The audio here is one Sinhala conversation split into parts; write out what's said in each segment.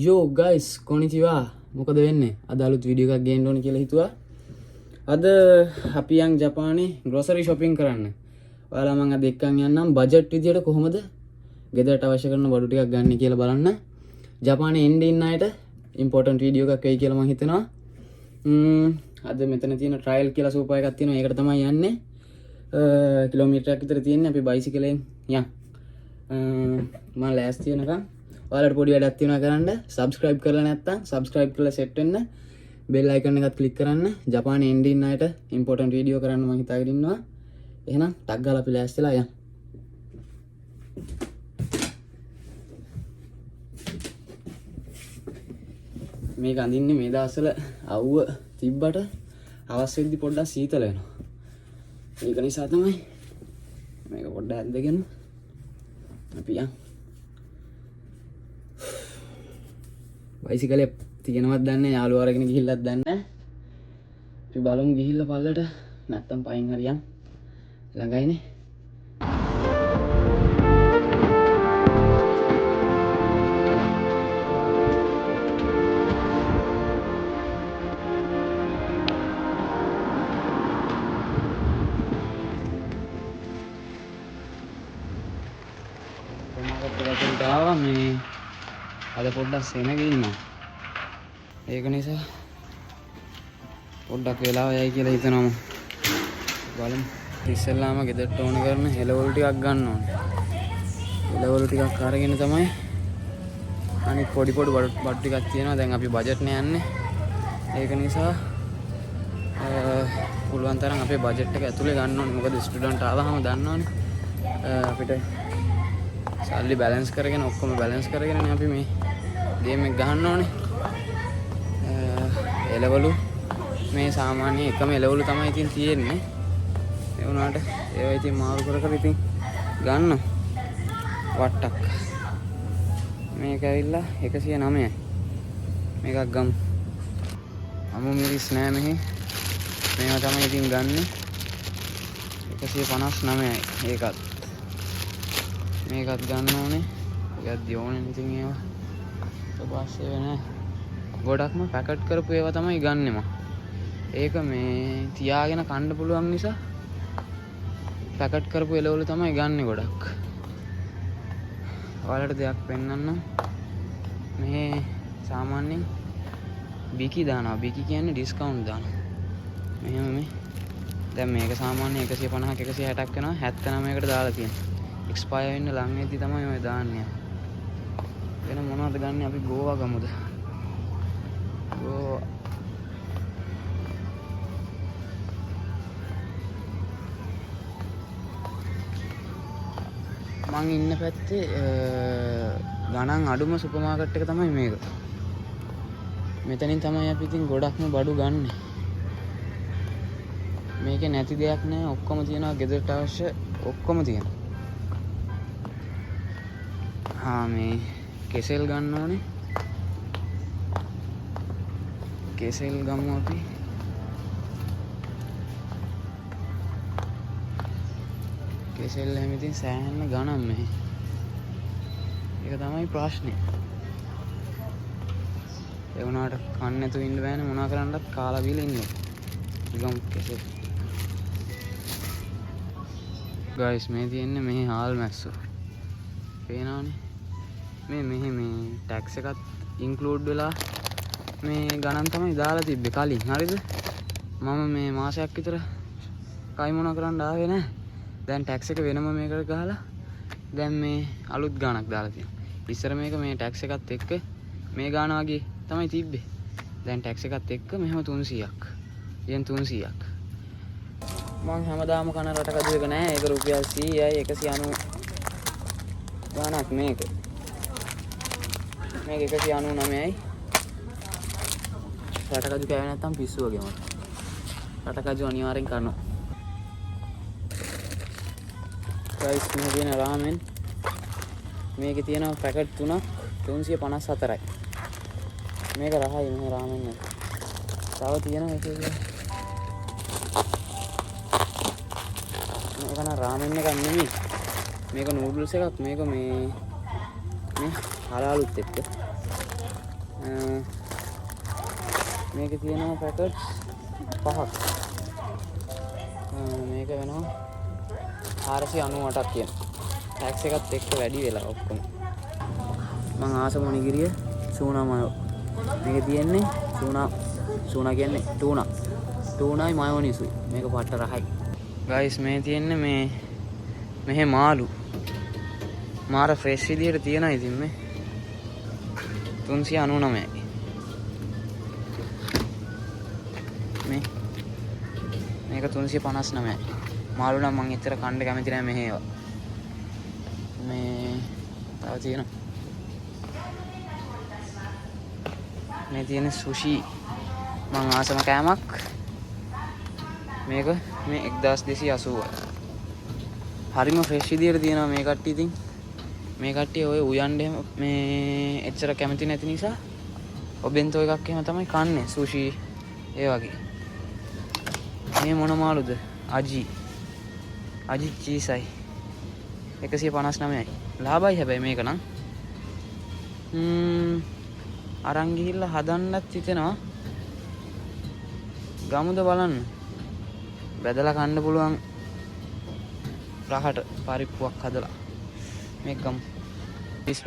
යෝ ගයිස් කොනිචිවා මොකද වෙන්නේ අද අලුත් වීඩියෝ එකක් ගේන්න ඕනේ කියලා හිතුවා. අද අපි යන් ජපානේ ග්‍රොසරි shopping කරන්න. ඔයාලා මම අද එක්කන් යන්නම් බජට් විදියට කොහොමද ගෙදරට අවශ්‍ය කරන බඩු ටිකක් ගන්න කියලා බලන්න. ජපානේ එන්න ඉන්න අයට ඉම්පෝටන්ට් වීඩියෝ එකක් වෙයි කියලා මම හිතනවා. අද මෙතන තියෙන ට්‍රයල් කියලා සූපර් එකක් තියෙනවා. ඒකට තමයි යන්නේ. කිලෝමීටරයක් විතර තියෙන්නේ. අපි බයිසිකලෙන් යන්. මම ලෑස්ති වෙනකන් ඔයාලට පොඩි වැඩක් තියෙනවා කරන්න. සබ්ස්ක්‍රයිබ් කරලා නැත්නම් සබ්ස්ක්‍රයිබ් කරලා සෙට් වෙන්න. බෙල් අයිකන් එකත් ක්ලික් කරන්න. ජපානයේ එන්න ඉන්න අයට ඉම්පෝටන්ට් වීඩියෝ කරන්න මම හිතාගෙන ඉන්නවා. එහෙනම් ටක් ගාලා අපි ලෑස්තිලා යන්. මේක අඳින්නේ මේ දවස්වල අවුව තිබ්බට අවස් වෙද්දි පොඩ්ඩක් සීතල වෙනවා. ඒක නිසා තමයි මේක පොඩ්ඩක් ඇද්දගෙන අපි යන්. බයිසිකලේ තියෙනවද දන්නේ නැහැ, යාළුවා අරගෙන ගිහිල්ලත් දන්නේ නැහැ. අපි බලමු ගිහිල්ලා පල්ලට නැත්තම් පයින් හරියන්. ළඟයිනේ. මේ අද පොඩ්ඩක් සෙනග ඉන්නවා. ඒක නිසා පොඩ්ඩක් වෙලාව යයි කියලා හිතනවා. බලමු. ඉස්සෙල්ලාම ගෙදරට ඕන කරන හෙලවලු ටිකක් ගන්න ඕනේ. හෙලවලු ටිකක් අරගෙන තමයි අනිත් පොඩි බඩු ටිකක් තියෙනවා. දැන් අපි බජට් නේ යන්නේ. ඒක නිසා පුළුවන් තරම් අපේ බජට් එක ඇතුලේ ගන්න ඕනේ. මොකද ස්ටුඩන්ට් ආවම දන්නවනේ අපිට සල්ලි බැලන්ස් කරගෙන ඔක්කොම බැලන්ස් කරගෙනනේ අපි මේ ගේම් එක ගහන්න ඕනේ. එලවලු මේ සාමාන්‍ය එකම එලවලු තමයි ඉතින් තියෙන්නේ. ඒ වුණාට ඒවා ඉතින් මාරු කර ඉතින් ගන්න වට්ටක්. මේක ඇවිල්ලා 109යි. මේකක් ගමු. අමු මිරිස් නෑ මෙහි. මේවා තමයි ඉතින් ගන්න. 159යි. ඒකත් මේකත් ගන්න ඕනේ. ඒකත් දියෝනේ ඉතින් ඒවා. ඊට පස්සේ වෙන ගොඩක්ම පැකට් කරපු ඒවා තමයි ගන්නෙ මම. ඒක මේ තියාගෙන කන්න පුළුවන් නිසා පැකට් කරපු එළවලු තමයි ගන්නෙ ගොඩක්. ඔයාලට දෙයක් පෙන්නන්නම්. මේ සාමාන්‍යයෙන් බිකි දානවා. බිකි කියන්නේ ඩිස්කවුන්ට් දානවා. මෙහෙම මේ දැන් මේක සාමාන්‍ය 150ක් 160ක් වෙනවා. 79කට දාලා තියෙනවා. එක්ස්පයර් වෙන්න ලං වෙද්දි තමයි ඔය දාන්නේ. වෙන මොනවද ගන්න අපි ගෝවා ගමුද? ගෝවා මං ඉන්න පැත්තේ ගණන් අඩුම සුපර් මාකට් එක තමයි මේක. මෙතනින් තමයි අපි ඉතින් ගොඩක්ම බඩු ගන්න. මේකේ නැති දෙයක් නෑ. ඔක්කොම තියෙනවා. ගෙදරට අවශ්‍ය ඔක්කොම තියෙනවා. මේ කෙසෙල් ගන්න ඕනේ. කෙසෙල් ගමු අපි. කෙසෙල් එහෙම ඉතින් සෑහෙන ගණන් මෙහි. ඒක තමයි ප්‍රශ්නේ. ඒ වුණාට කන්න නැතුව ඉන්න බෑනේ. මොනවා කරන්නත් කාලා බීලා ඉන්න ඕනේ. ගමු කෙසෙල්. ගයිස් මේ තියෙන්නේ මෙහි හාල් මැස්සෝ. පේනවනේ. මෙහි මේ ටැක්ස් එකත් ඉන්ක්ලූඩ් වෙලා මේ ගණන් තමයි දාලා තිබ්බේ කලින්. හරිද? මම මේ මාසයක් විතර කයි මොන කරන්න ආවේ නැහැ. දැන් ටැක්ස් එක වෙනම මේකට ගහලා දැන් මේ අලුත් ගාණක් දාලා තියෙනවා. ඉස්සර මේක මේ ටැක්ස් එකත් එක්ක මේ ගාණ වගේ තමයි තිබ්බේ. දැන් ටැක්ස් එකත් එක්ක මෙහෙම 300ක්. යෙන් 300ක්. මං හැමදාම කන රටකදු එක නෑ. ඒක රුපියල් 100යි 190 ගාණක් මේක. මේක 199යි. රටකජු කෑවේ නැත්තම් පිස්සු වගේ මට. රටකජු අනිවාර්යෙන් කරනවා. ප්‍රයිස් මේ තියෙන රාමෙන් මේකේ තියෙනවා පැකට් 3ක් 354යි. මේක රහයි මේ රාමෙන් එක. තව තියෙනවා එක එක. මේක නා රාමෙන් එකක් නෙමෙයි. මේක නූඩල්ස් එකක්. මේක මේ හලාලුත් එක්ක මේකේ තියෙනවා පැකට්ස් 5ක්. මේක වෙනවා 498ක් කියන. ටැක්ස් එකත් එක්ක වැඩි වෙලා ඔක්කොම. මං ආසම නිගිරිය සූනා මයෝ. මේකේ තියෙන්නේ සූනා කියන්නේ ටූනායි මයෝනිසුයි. මේක පට්ට රහයි. ගයිස් මේ තියෙන්නේ මෙහෙ මාළු. මාර ෆ්‍රෙෂ් විදියට තියෙනවා ඉතින් මේ 399යි. මේක 359යි. මාළු නම් මං ඉතර කණ්ඩ කැමති නැහැ මෙහෙ ඒවා. මේ තව තියෙනවා. මේ තියෙන සුෂි මං ආසම කෑමක්. මේක මේ 1280යි. හරිම ෆ්‍රෙෂ් විදියට තියෙනවා මේ කට්ටිය ඉතින්. මේ කට්ටිය ඔය උයන්ඩ මේ එච්චර කැමති නැති නිසා ඔබෙන්තෝ එකක් එහෙම තමයි කන්නේ සුෂි ඒ වගේ. මේ මොන මාළුද? අජි චීසයි 159යි. ලාභයි හැබැයි මේක නම්. අරන් ගිහිල්ලා හදන්නත් හිතෙනවා. ගමුද බලන්න. බෙදලා කන්න පුළුවන් රහට පරිප්පුවක් හදලා මේක ගමු.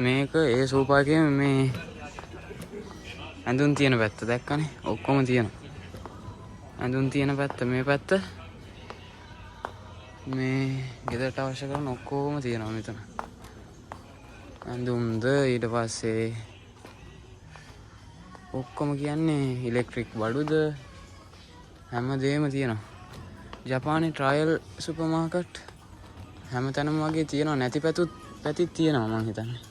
මේක ඒ සෝපා එකේ මේ ඇඳුම් තියෙන පැත්ත දැක්කනේ. ඔක්කොම තියෙනවා. ඇඳුම් තියෙන පැත්ත මේ පැත්ත. මේ ගෙදරට අවශ්‍ය කරන ඔක්කොම තියෙනවා මෙතන. ඇඳුම්ද ඊට පස්සේ ඔක්කොම කියන්නේ ඉලෙක්ට්‍රික් බඩුද හැමදේම තියෙනවා. ජපානයේ ට්‍රයල් සුපර් මාකට් හැමතැනම වගේ තියෙනවා. නැති පැතිත් තියෙනවා මං හිතන්නේ.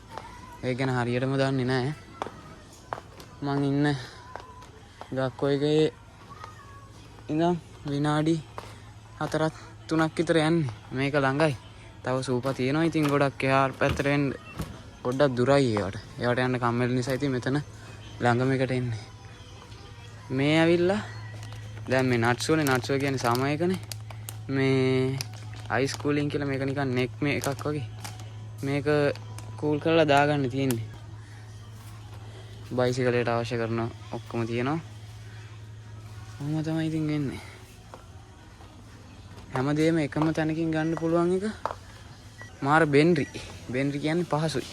ඒක ගැන හරියටම දන්නේ නැහැ. මං ඉන්න ගක්කො එකේ ඉඳන් විනාඩි 4-3ක් විතර යන්නේ. මේක ළඟයි. තව සූපා තියෙනවා ඉතින් ගොඩක් එහා පැත්තට එන්න පොඩ්ඩක් දුරයි ඒවට. ඒවට යන්න කම්මැලි නිසා ඉතින් මෙතන ළඟම එකට එන්නේ. මේ ඇවිල්ලා දැන් මේ නට්සෝනේ. නට්සෝ කියන්නේ සාමයකනේ. මේ අයිස් කූලින් කියලා මේක නිකන් නෙක් මේ එකක් වගේ. මේක කූල් කරලා දාගන්න තියෙන්නේ. බයිසිකලයට අවශ්‍ය කරන ඔක්කොම තියෙනවා. මොනවද තමයි ඉතින් වෙන්නේ. හැමදේම එකම තැනකින් ගන්න පුළුවන් එක. මාර බෙන්රි කියන්නේ පහසුයි.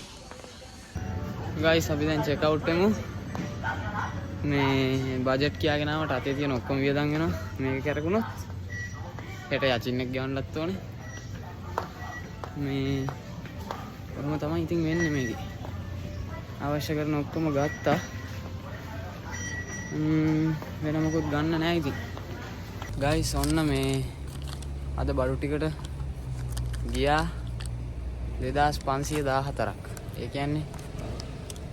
ගයිස් අපි දැන් චෙක් අවුට් වෙමු. මේ බජට් කියාගෙන ආවට අතේ තියෙන ඔක්කොම වියදම් වෙනවා. මේක කරගුණොත් හෙට යචින් එක ගෙවන්නත් ඕනේ. මේ කොහොම තමයි ඉතින් වෙන්නේ මේකේ. අවශ්‍ය කරන ඔක්කොම ගත්තා. වෙන මොකුත් ගන්න නැහැ ඉතින්. ගයිස් ඔන්න මේ අද බඩු ටිකට ගියා 2514ක්. ඒ කියන්නේ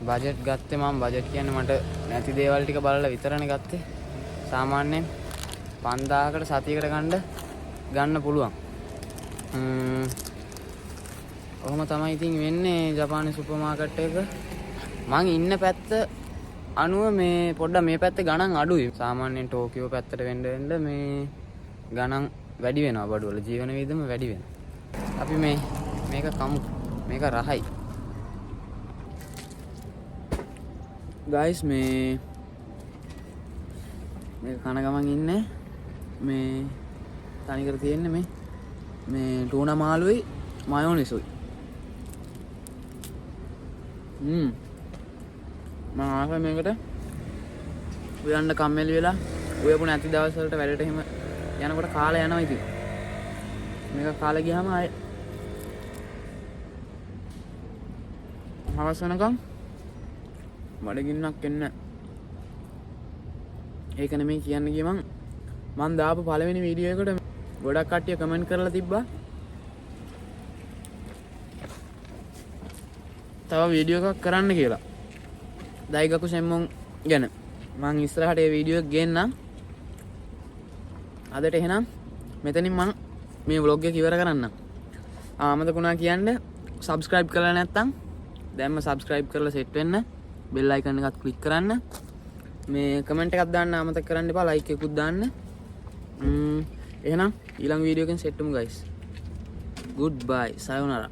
බජට් ගත්තේ මම. බජට් කියන්නේ මට නැති දේවල් ටික බලලා විතරනේ ගත්තේ. සාමාන්‍යයෙන් 5000කට සතියකට ගන්න පුළුවන්. ඔහොම තමයි ඉතින් වෙන්නේ ජපානයේ සුපර් මාකට් එක. මං ඉන්න පැත්ත අනුව මේ පොඩ්ඩක් මේ පැත්තේ ගණන් අඩුයි. සාමාන්‍යයෙන් ටෝකියෝ පැත්තට වෙන්න මේ ගණන් වැඩි වෙනවා බඩුවල. ජීවන වියදම වැඩි වෙනවා. අපි මේක කමු. මේක රහයි. ගයිස් මේ කන ගමන් ඉන්නේ මේ තනිකර තියෙන්නේ මේ ටූනා මාළුයි මයෝනිසුයි. මම ආවා මේකට උයන්න කම්මැලි වෙලා උයපු නැති දවස් වලට වැඩට එහෙම යනකොට කාලය යනවා ඉතින්. මේක කාලේ ගියාම ආයේ හවස වෙනකම් බඩගින්නක් එන්න. ඒක නෙමෙයි කියන්න ගියේ මං දාපු පළවෙනි වීඩියෝ එකට ගොඩක් කට්ටිය කමෙන්ට් කරලා තිබ්බා තව වීඩියෝ එකක් කරන්න කියලා. දෛගකු සෙම්මොන් ගැන මං ඉස්සරහට ඒ වීඩියෝ එක ගේන්නම්. අදට එහෙනම් මෙතනින් මං මේ vlog එක ඉවර කරන්නම්. ආමතකුණා කියන්න subscribe කරලා නැත්නම් දැන්ම subscribe කරලා set වෙන්න. bell icon එකත් click කරන්න. මේ comment එකක් දාන්න අමතක කරන්න එපා. like එකකුත් දාන්න. එහෙනම් ඊළඟ වීඩියෝ එකෙන් set වෙමු guys. Goodbye. Sayonara.